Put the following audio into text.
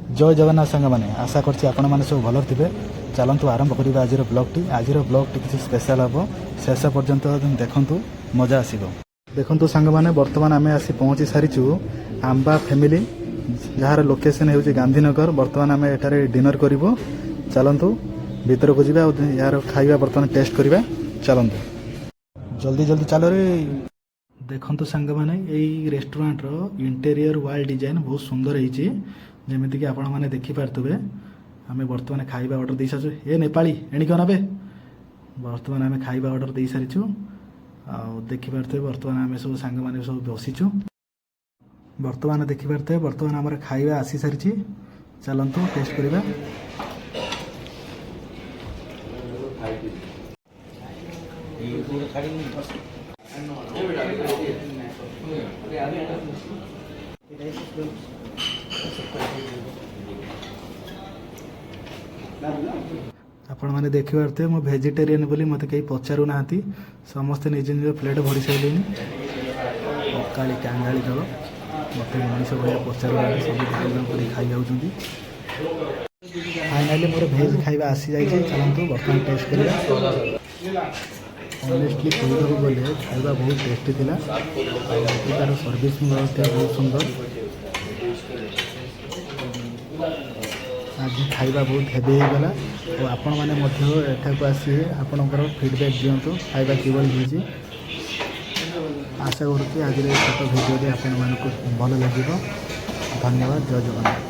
जय जगन्नाथ सांग मैंने आशा करछि आपण माने सब भल थे। चलतु आरंभ करिबा आज ब्लॉगटी। आज ब्लॉगटी किसी स्पेशल हम शेष पर्यंत देखंतु मजा आसीबो। देखंतु सांग माने वर्तमान आमे आसी पहुंची सारिछु आंबा फैमिली जार लोकेशन हेउछि गांधीनगर। वर्तमान आमे एटारे डिनर करिवो। चलतु भीतर को जिबा यार खाइबा वर्तमान टेस्ट करिबा। चलतु जल्दी जल्दी चलो रे। देखंतु सांग माने एई रेस्टोरेंट रो इंटीरियर वॉल डिजाइन बहुत सुंदर होईछि। जेमिति कि आपण माने देखि पारतबे आमे वर्तमान खाइबा ऑर्डर दे साछु। ए नेपाली एणिक नबे वर्तमान आमे खाइबा ऑर्डर दे सारिछु। आ देखि पारतबे वर्तमान आमे सब सांग माने सब बसिछु। वर्तमान देखि पारतबे वर्तमान हमर खाइबा आसी सारिछि। चलंतु टेस्ट करिबा। आपण मैंने देखी पारे मो भेजिटेरियन बोली मत कहीं पचारू ना समस्ते निज निज प्लेट भरी सारे। अकाली कांगाली दल मत मनीष भाई पचारू ना सब कर खाई जाऊँ। फाइनाली मोर भेज खाଇବା आसी जाइए। चलतु बर्तमान टेस्ट करिया। ऑनेस्टली कहू गले खाଇବା बहुत टेस्टी थिला। तार सर्विस बहुत सुंदर। आज खाଇବା बहुत हेवी होगला। और आपण मैंने एठाक आसी आपणकर फीडबैक दिंतु खाଇବା किभली। आशा करुँच आज छोट भिडियो आपण मानक भल लगे। धन्यवाद। जय जगन्नाथ।